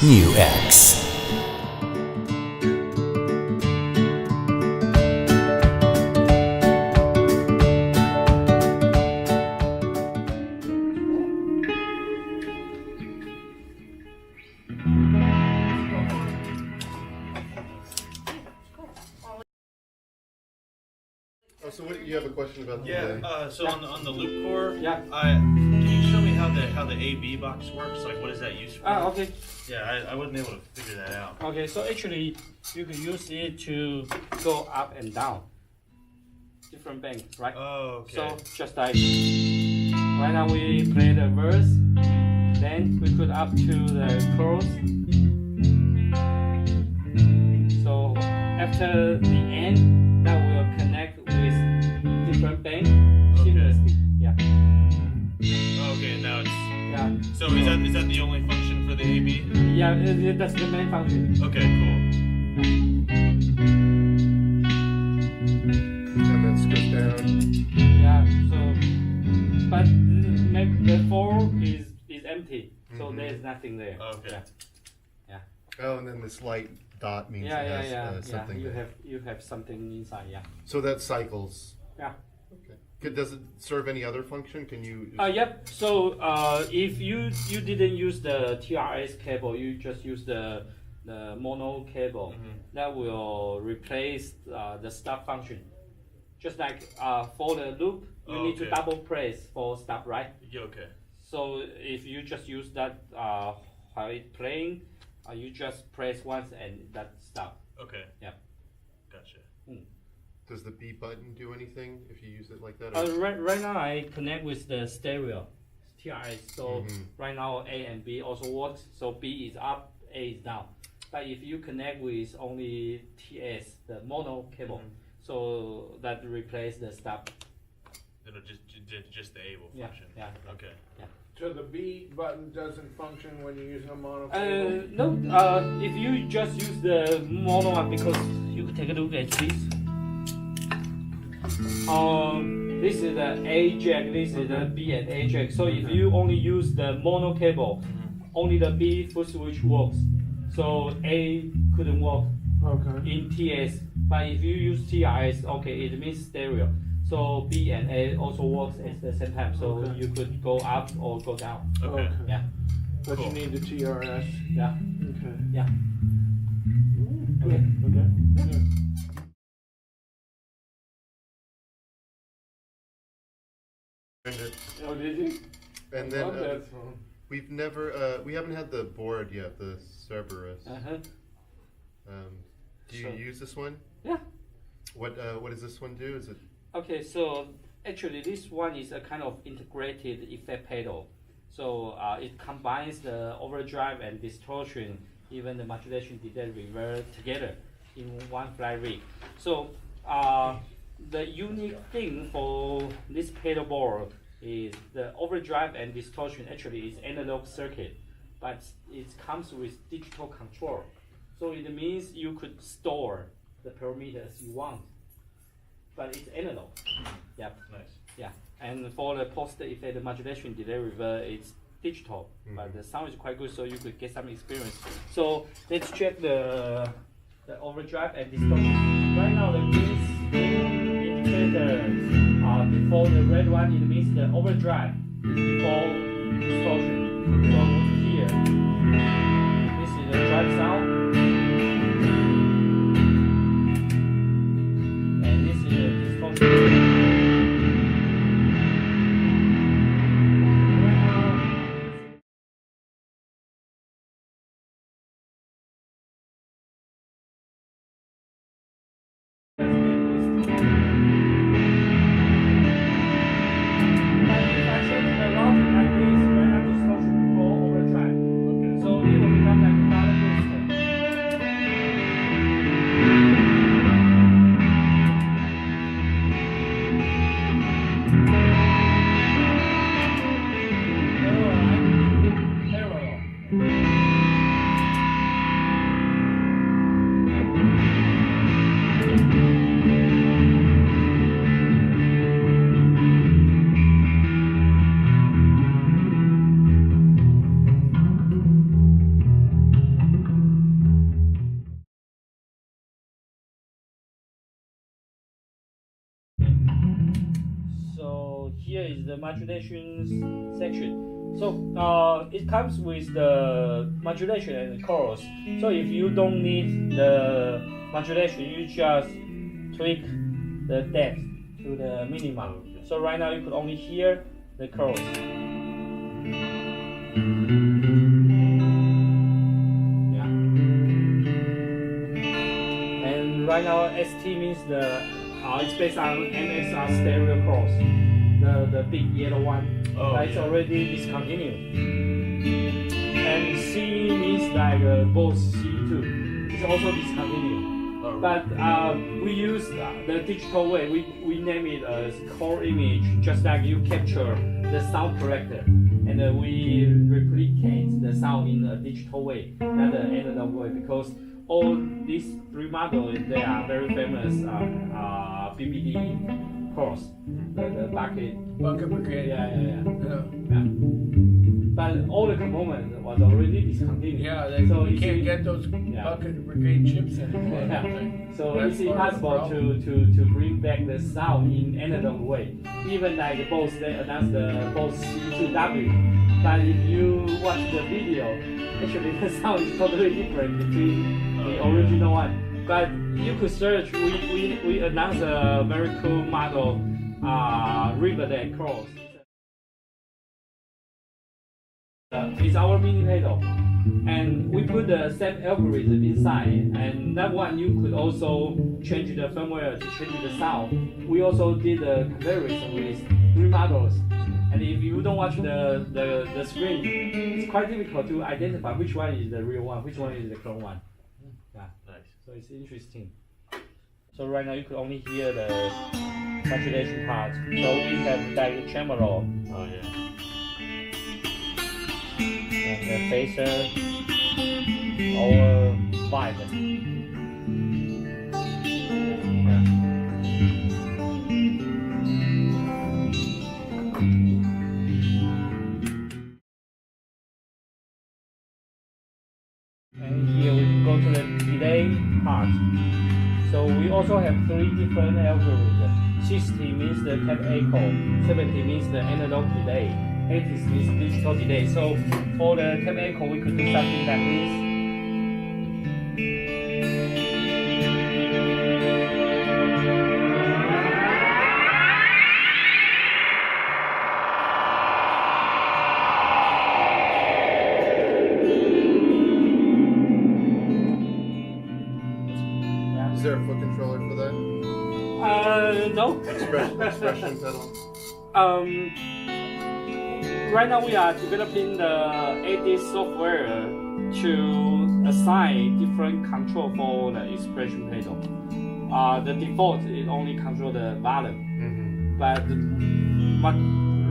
New X. Oh, so what, you have a question about the... So on the loop core, Yeah. Can you show me how the AB box works? Like, what is that used for? Okay. Yeah, I wasn't able to figure that out. Okay, so actually you can use it to go up and down. Different banks, right? Oh, okay. So just like right now we play the verse, then we put up to the chorus. So after the end, that will connect with different bank seamlessly. Yeah. Okay, now it's Yeah. so is that the only function for the AB? Yeah, that's the main function. Okay, cool. And then goes down. Yeah. So, but the 4 is empty, so there's nothing there. Okay. Yeah. Oh, and then this light dot means Yeah, it has yeah. something. You have something inside. Yeah. So that cycles. Yeah. Okay. Does it serve any other function? Can you... Yep. So if you didn't use the TRS cable, you just use the mono cable. That will replace the stop function. Just like for the loop, you need to double press for stop, right? Yeah, okay. So if you just use that while it's playing, you just press once and that stop. Okay. Yeah. Gotcha. Does the B button do anything if you use it like that? Right now I connect with the stereo TRS, so right now A and B also works. So B is up, A is down. But if you connect with only TS, the mono cable, so that replace the stop. It'll just the A will function. Yeah. Okay. Yeah. So the B button doesn't function when you're using a mono cable? No. If you just use the mono one, because you can take a look at this. This is the A jack, this is the B and A jack. So if you only use the mono cable, only the B foot switch works. So A couldn't work in TS. But if you use TRS, okay, it means stereo. So B and A also works at the same time. So you could go up or go down. Okay. Yeah. But Cool. you need the TRS. Yeah. Okay. Yeah. Okay. Oh, did you? And then Love that song. we've never, we haven't had the board yet, the Cerberus. Do you So- use this one? Yeah. What does this one do? Is it... Okay, so actually this one is a kind of integrated effect pedal. So it combines the overdrive and distortion, even the modulation, delay, reverb together in one flat rig. So the unique thing for this pedal board is the overdrive and distortion actually is analog circuit, but it comes with digital control. So it means you could store the parameters you want, but it's analog. Yeah. Nice. Yeah. And for the post effect, the modulation, delay, reverb, it's digital, but the sound is quite good, so you could get some experience. So let's check the overdrive and distortion. Right now the green indicator before the red one, it means the overdrive before distortion. So here, this is the drive sound. And this is the distortion. But if I change the route like this, when I distortion before here is the modulation section. So it comes with the modulation and the chorus. So if you don't need the modulation, you just tweak the depth to the minimum. So right now you could only hear the chorus. Yeah. And right now ST means it's based on MSR stereo chorus, the big yellow one. It's already discontinued. And C means like both C2. It's also discontinued. But we use the digital way. We name it as core image, just like you capture the sound corrector, and we replicate the sound in a digital way, not the analog way, because all these three models, they are very famous BBD cores, the bucket brigade. Yeah. But all the components was already discontinued. Yeah, so you can't get those bucket brigade chips anymore. So it's impossible to bring back the sound in analog way. Even like both, they announced the both C2W. But if you watch the video, actually the sound is totally different between the original one. But you could search. We announced a very cool model, Riverbed Cross. It's our mini pedal, and we put the same algorithm inside, and that one you could also change the firmware to change the sound. We also did a comparison with three models, and if you don't watch the screen, it's quite difficult to identify which one is the real one, which one is the clone one. Yeah, nice. So it's interesting. So right now you could only hear the modulation part. So we have like the tremolo. Oh yeah. And the phaser, our 5. And here we go to the delay part. So we also have 3 different algorithms. 60 means the tap echo, 70 means the analog delay, 80 means digital delay. So for the tap echo, we could do something like this. Is there a foot controller for that? No. Expression pedal? Right now we are developing the AD software to assign different control for the expression pedal. The default is only control the volume, but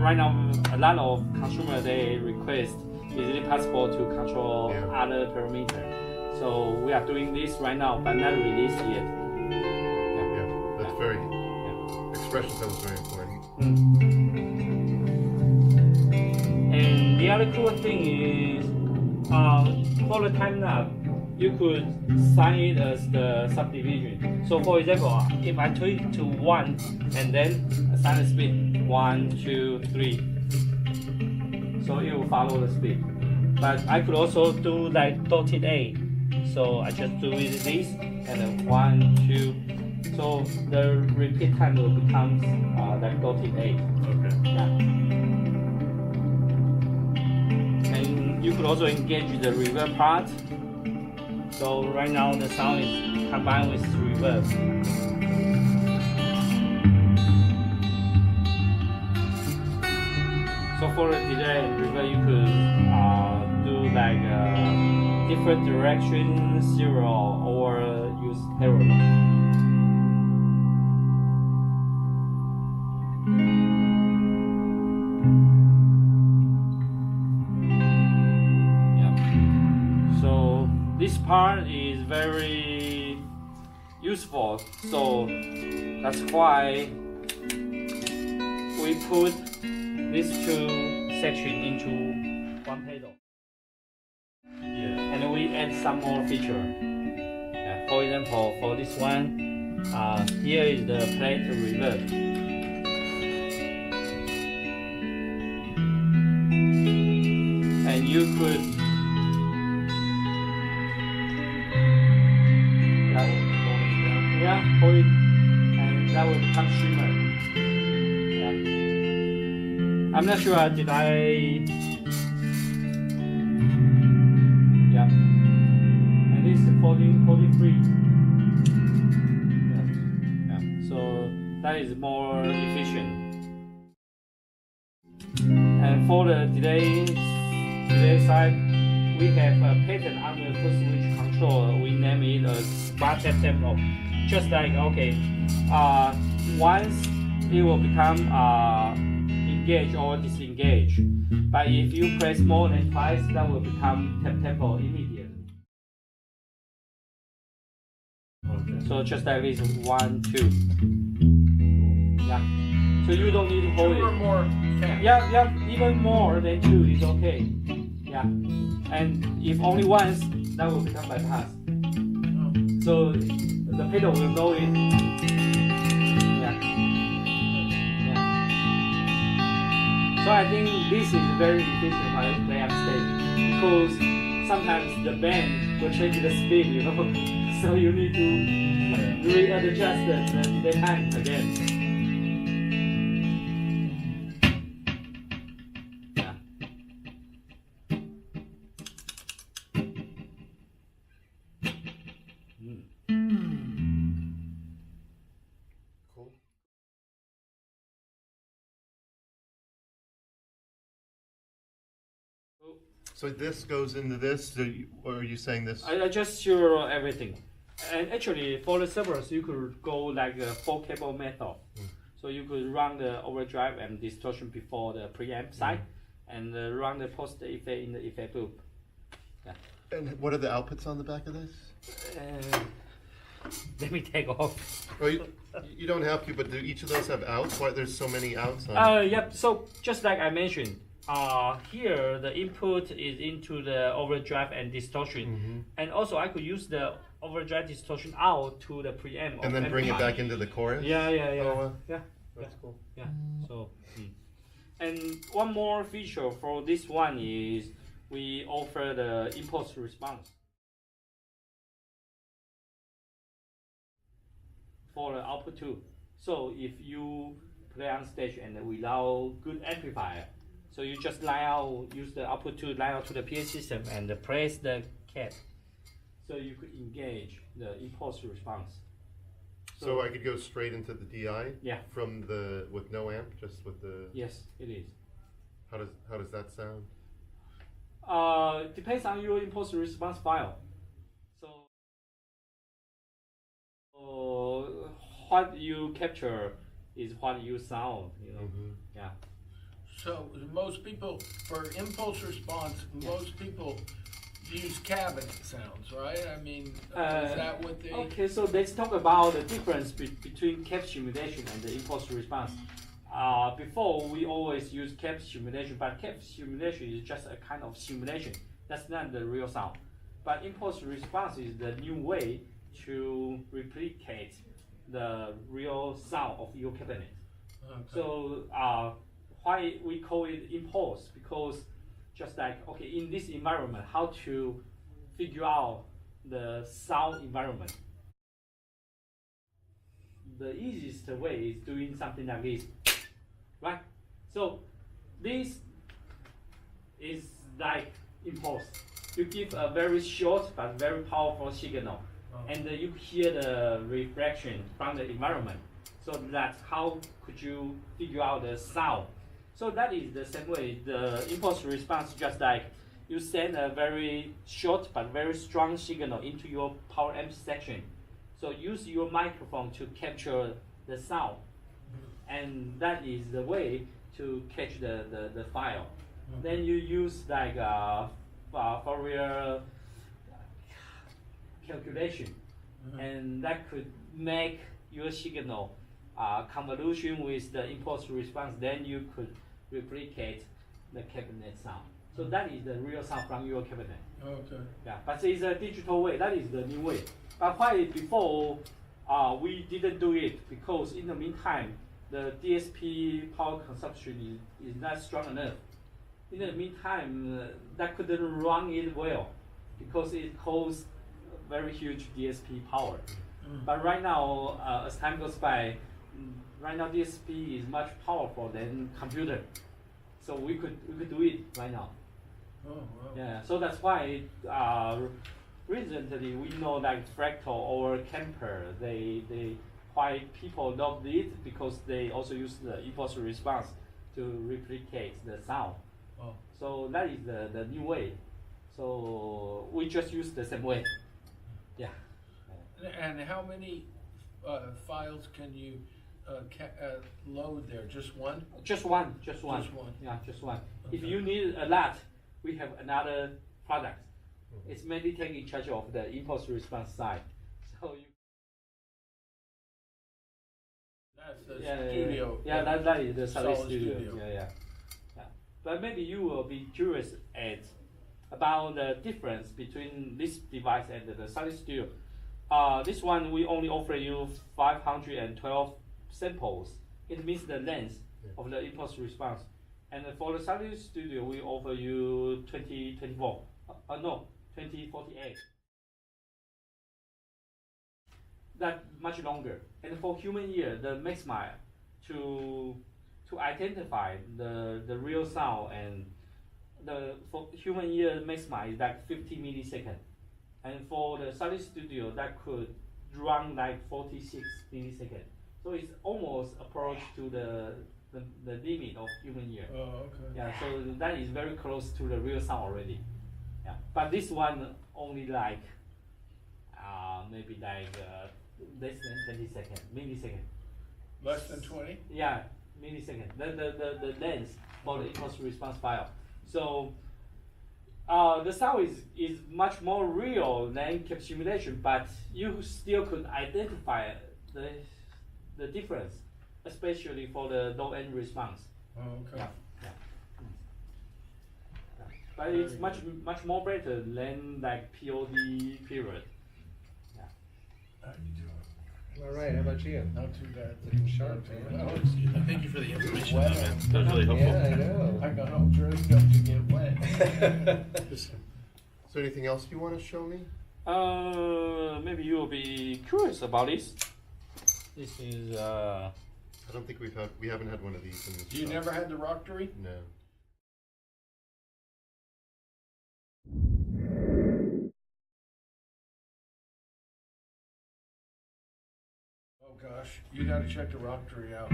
right now a lot of consumers they request is it possible to control other parameters. So we are doing this right now, but not released yet. Yeah, that's very. Expression pedal is very important. And the other cool thing is, for the time knob, you could assign it as the subdivision. So for example, if I tweak to 1 and then assign the speed 1, 2, 3, so it will follow the speed. But I could also do like dotted A. So I just do this and then 1, 2. So the repeat time will become like dotted A. Okay. Yeah. And you could also engage the reverb part. So right now the sound is combined with reverb. So for the delay and reverb, you could do like different direction, serial, or use parallel. This part is very useful, so that's why we put these 2 sections into one pedal. And we add some more feature. For example, for this one, here is the plate reverb. could hold it, and that will become shimmer. Yeah. I'm not sure did I. Yeah. And this is 43. Yeah. So that is more efficient. And for the delay side, we have a pattern on the foot switch control. We name it as bar tap tempo. Just like once it will become engage or disengage. But if you press more than twice, that will become tap tempo immediately. Okay. So just like this, 1, 2. Yeah. So you don't need to hold 2 or it. more taps. Yeah, even more than 2 is okay. Yeah. And if only once, that will become bypass. So the pedal will know it. Yeah. So I think this is very efficient when I play on stage, because sometimes the band will change the speed, you know. So you need to readjust the time again. Yeah. Cool. So this goes into this, or are you saying this? I just sure everything. And actually, for the Cerberus, you could go like a 4-cable method. So you could run the overdrive and distortion before the preamp side, and run the post effect in the effect loop. Yeah. And what are the outputs on the back of this? Let me take off. Oh, you don't have to, but do each of those have outs? Why there's so many outs on? Yep. So just like I mentioned, here the input is into the overdrive and distortion, and also I could use the overdrive distortion out to the preamp. And then bring it back into the chorus? Yeah. Oh, Yeah. that's cool. Yeah. So, and one more feature for this one is we offer the impulse response for the output too. So if you play on stage and without good amplifier, so you just use the output to line out to the PA system and press the cap. So you could engage the impulse response. So I could go straight into the DI? Yeah. With no amp, just with the. Yes, it is. How does that sound? Depends on your impulse response file. So what you capture is what you sound, you know. Yeah. So most people, for impulse response, most people use cabinet sounds, right? I mean, is that what they... Okay, so let's talk about the difference between cap simulation and the impulse response. Before, we always use cap simulation, but cap simulation is just a kind of simulation. That's not the real sound. But impulse response is the new way to replicate the real sound of your cabinet. Okay. So why we call it impulse? Because just like, okay, in this environment, how to figure out the sound environment. The easiest way is doing something like this, right? So this is like impulse. You give a very short but very powerful signal, and you hear the reflection from the environment. So that's how could you figure out the sound. So that is the same way. The impulse response, just like you send a very short but very strong signal into your power amp section. So use your microphone to capture the sound, and that is the way to catch the file. Then you use like Fourier calculation, and that could make your signal convolution with the impulse response. Then you could replicate the cabinet sound. So that is the real sound from your cabinet. Okay. Yeah, but it's a digital way. That is the new way. But why before we didn't do it? Because in the meantime, the DSP power consumption is not strong enough. in the meantime, that couldn't run it well because it costs very huge DSP power. But right now, as time goes by, right now DSP is much powerful than computer, so we could do it right now. Oh, wow. Yeah, so that's why recently we know that Fractal or Camper, they why people love it because they also use the impulse response to replicate the sound. Oh. So that is the new way. So we just use the same way. Yeah. And how many files can you load there? Just one? Just one. Just one. Yeah, just one. Okay. If you need a lot, we have another product. It's mainly taking charge of the impulse response side. So you. That's the studio. Yeah, that is the solid Solid studio. studio. Yeah. But maybe you will be curious about the difference between this device and the solid studio. This one we only offer you 512 samples. It means the length of the impulse response. And for the solid studio, we offer you 2048. That much longer. And for human ear, the maxima to identify the real sound and for human ear maxima is like 50 milliseconds. And for the solid studio, that could run like 46 milliseconds. So it's almost approach to the limit of human ear. Oh, okay. Yeah, so that is very close to the real sound already. Yeah, but this one only like maybe like less than 20 seconds, millisecond. Less than 20? Yeah, millisecond. The length for the impulse response file. So the sound is much more real than CAP simulation, but you still could identify the difference, especially for the low end response. Oh, okay. Yeah. But it's much more better than like POD period. Yeah. How you doing? All right, how about you? Not too bad. Looking sharp, Not too man. bad. Thank you for the information. Wow. That was really helpful. Yeah, I know. I got all dressed up to get wet. Is there anything else you want to show me? Maybe you will be curious about this. This is I don't think we haven't had one of these in this You shop. never had the Roctary? No. Oh gosh, you gotta check the Roctary out.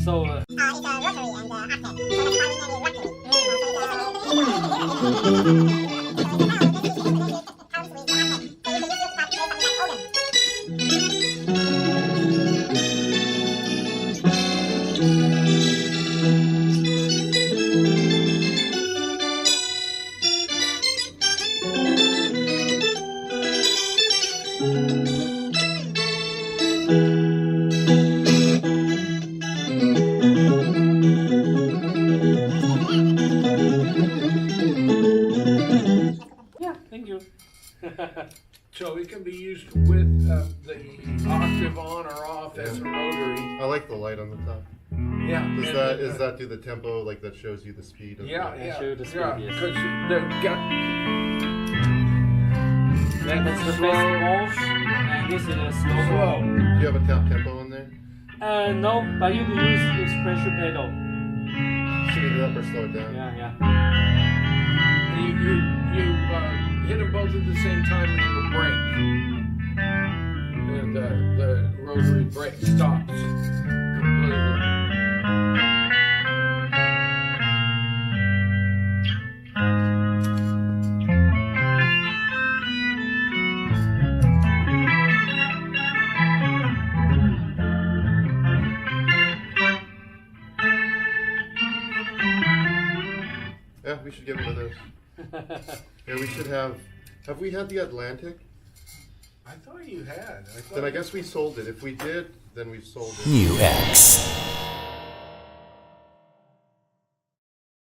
So It's a rotary and octet. So that's why we name it rotary. Comes with the octet. So you can use this to play something like Odin. yeah, thank you. So it can be used with the octave on or off as a rotary. I like the light on the top. Yeah. Does that do the tempo, like that shows you the speed of Yeah, the, yeah, show the speed, yeah. yes. Because they've got. That's the slow. fast move, and this is a slow Slow. move. do you have a tempo in there? No, but you can use this pressure pedal. Speed it up or slow it down? Yeah. You hit them both at the same time and you brake. And the rotary brake stops completely. Yeah, we should get one of those. Yeah, we should have we had the Atlantic? I thought you had. Then I guess we sold it. If we did, then we've sold it. New X.